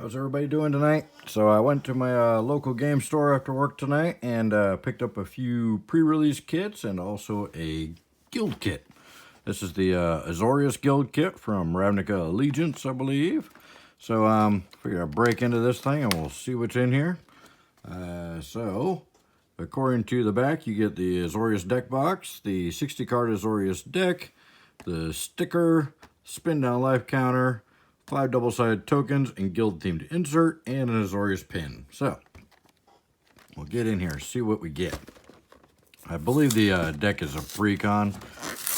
How's everybody doing tonight? So I went to my local game store after work tonight and picked up a few pre-release kits and also a guild kit. This is the Azorius Guildkit from Ravnica Allegiance, I believe. So figured I'd break into this thing and we'll see what's in here. So according to the back, you get the Azorius deck box, the 60-card Azorius deck, the sticker, spin down life counter, 5 double-sided tokens and guild-themed insert, and an Azorius pin. So, we'll get in here and see what we get. I believe the deck is a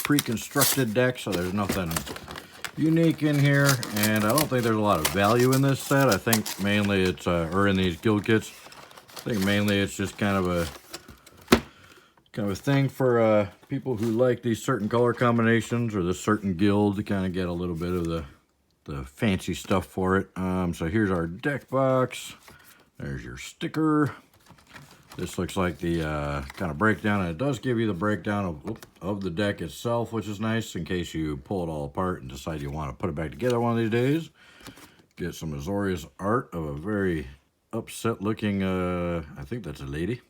preconstructed deck, so there's nothing unique in here, and I don't think there's a lot of value in this set. I think mainly it's, or in these guild kits, I think mainly it's just kind of a thing for people who like these certain color combinations or this certain guild to kind of get a little bit of the fancy stuff for it. So here's our deck box. There's your sticker. This looks like the kind of breakdown, and it does give you the breakdown of the deck itself, which is nice in case you pull it all apart and decide you want to put it back together one of these days. Get some Azorius art of a very upset looking, I think that's a lady.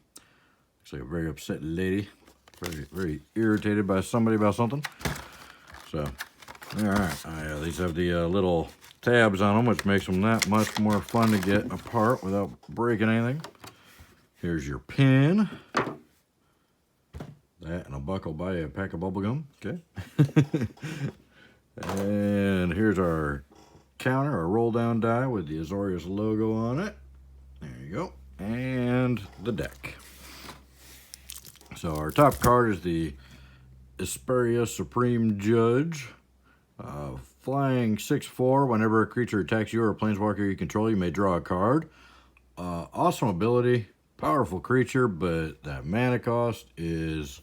Looks like a very upset lady. Very irritated by somebody about something. So, alright, these have the little tabs on them, which makes them that much more fun to get apart without breaking anything. Here's your pin. That and a buck will buy you a pack of bubblegum. Okay. And here's our counter, our roll down die with the Azorius logo on it. There you go. And the deck. So our top card is the Asperia Supreme Judge. Flying 6/4, whenever a creature attacks you or a planeswalker you control, you may draw a card. Awesome ability, powerful creature, but that mana cost is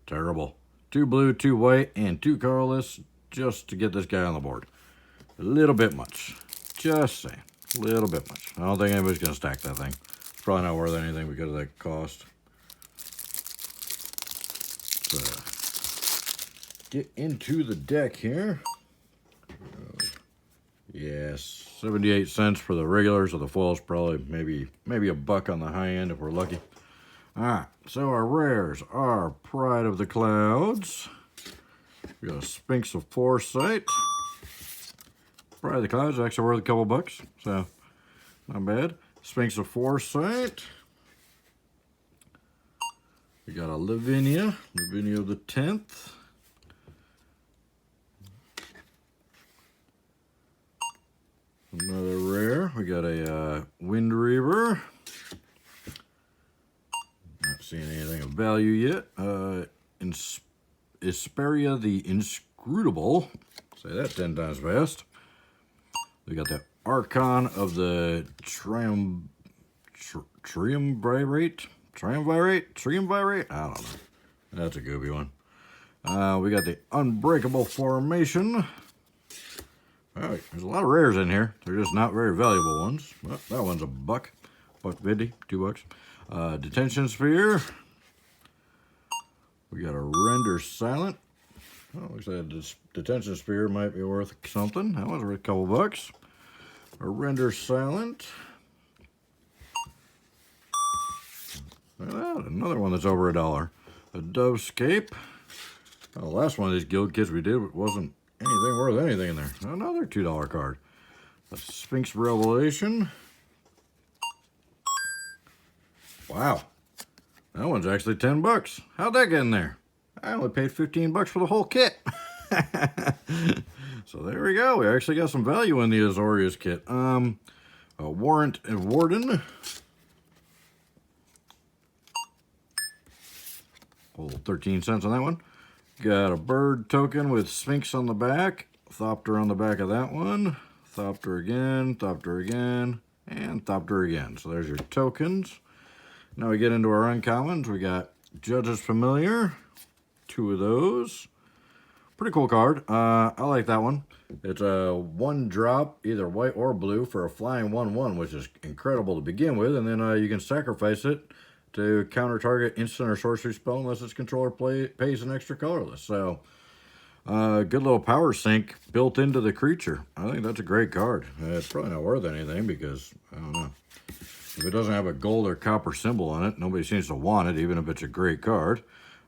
terrible. 2 blue, 2 white, and 2 colorless just to get this guy on the board. A little bit much. Just saying. A little bit much. I don't think anybody's going to stack that thing. It's probably not worth anything because of that cost. So, get into the deck here. Yes, 78 cents for the regulars, so the foils probably maybe a buck on the high end if we're lucky. Alright, so our rares are Pride of the Clouds. We got a Sphinx of Foresight. Pride of the Clouds is actually worth a couple bucks, so not bad. Sphinx of Foresight. We got a Lavinia of the 10th. Another rare. We got a Wind Reaver. Not seeing anything of value yet. Asperia the Inscrutable. Say that 10 times fast. We got the Archon of the Triumvirate. I don't know. That's a goofy one. We got the Unbreakable Formation. All right, there's a lot of rares in here. They're just not very valuable ones. Well, that one's a buck. $1.50, $2. Detention Sphere. We got a Render Silent. Oh, looks like this Detention Sphere might be worth something. That was worth a couple bucks. A Render Silent. Well, another one that's over $1. A Dovescape. Oh, the last one of these guild kits we did wasn't anything worth anything in there. Another $2 card. A Sphinx Revelation. Wow. That one's actually 10 bucks. How'd that get in there? I only paid 15 bucks for the whole kit. So there we go. We actually got some value in the Azorius kit. A Warrant and Warden. Oh, 13 cents on that one. Got a bird token with Sphinx on the back. Thopter on the back of that one. Thopter again, and Thopter again. So there's your tokens. Now we get into our uncommons. We got Judge's Familiar. 2 of those. Pretty cool card. I like that one. It's a 1-drop, either white or blue, for a flying 1/1, which is incredible to begin with. And then you can sacrifice it to counter target instant or sorcery spell unless its controller pays an extra colorless. So Good little power sink built into the creature. I think that's a great card. It's probably not worth anything because, I don't know. If it doesn't have a gold or copper symbol on it, nobody seems to want it, even if it's a great card.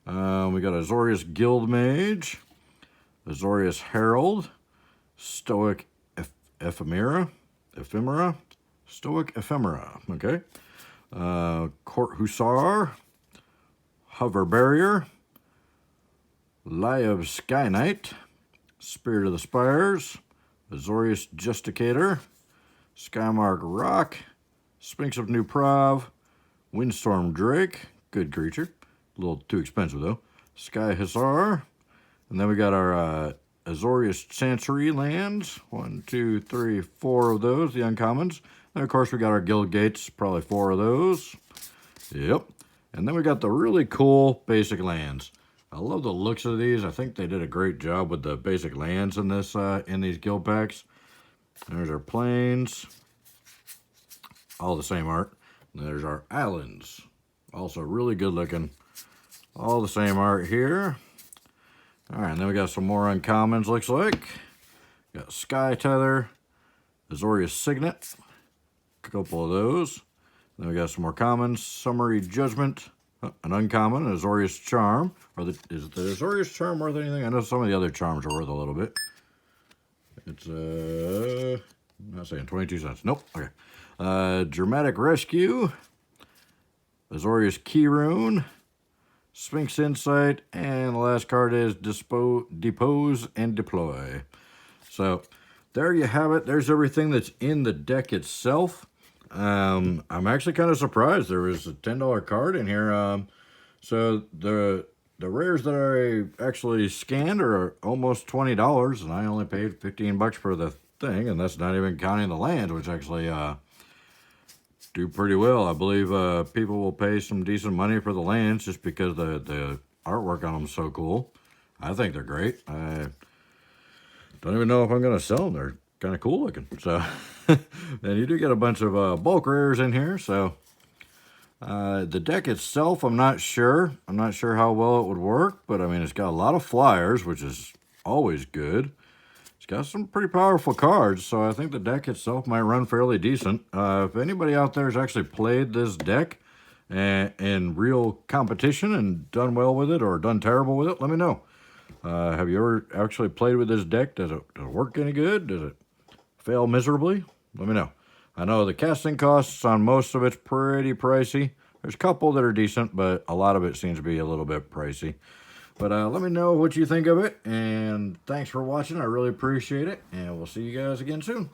We got Azorius Guildmage, Azorius Herald, Stoic Ephemera, Stoic Ephemera, okay. Court Hussar, Hover Barrier, Lie of Sky Knight, Spirit of the Spires, Azorius Justicator, Skymark Rock, Sphinx of New Prov, Windstorm Drake, good creature, a little too expensive though, Sky Hussar, and then we got our Azorius Chancery lands, 1, 2, 3, 4 of those, the uncommons, and of course we got our Guild Gates, probably 4 of those, yep, and then we got the really cool basic lands. I love the looks of these. I think they did a great job with the basic lands in this in these guild packs. There's our plains, all the same art. And there's our islands, also really good looking. All the same art here. All right, and then we got some more uncommons. Looks like got Sky Tether, Azorius Signet, a couple of those. Then we got some more commons. Summary Judgment. An uncommon, an Azorius Charm. Is the Azorius Charm worth anything? I know some of the other charms are worth a little bit. It's, I'm not saying 22 cents. Nope. Okay. Dramatic Rescue. Azorius Keyrune. Sphinx Insight. And the last card is Depose and Deploy. So, there you have it. There's everything that's in the deck itself. I'm actually kind of surprised there was a $10 card in here. So the rares that I actually scanned are almost $20, and I only paid 15 bucks for the thing, and that's not even counting the lands, which actually do pretty well. I believe people will pay some decent money for the lands just because the artwork on them is so cool. I think they're great. I don't even know if I'm going to sell them. They're kind of cool looking. So, and you do get a bunch of bulk rares in here. So, the deck itself, I'm not sure. I'm not sure how well it would work, but I mean, it's got a lot of flyers, which is always good. It's got some pretty powerful cards, so I think the deck itself might run fairly decent. If anybody out there has actually played this deck in real competition and done well with it or done terrible with it, let me know. Have you ever actually played with this deck? Does it work any good? Does it fail miserably? Let me know. I know the casting costs on most of it's pretty pricey. There's a couple that are decent, but a lot of it seems to be a little bit pricey. But let me know what you think of it, and thanks for watching. I really appreciate it, and we'll see you guys again soon.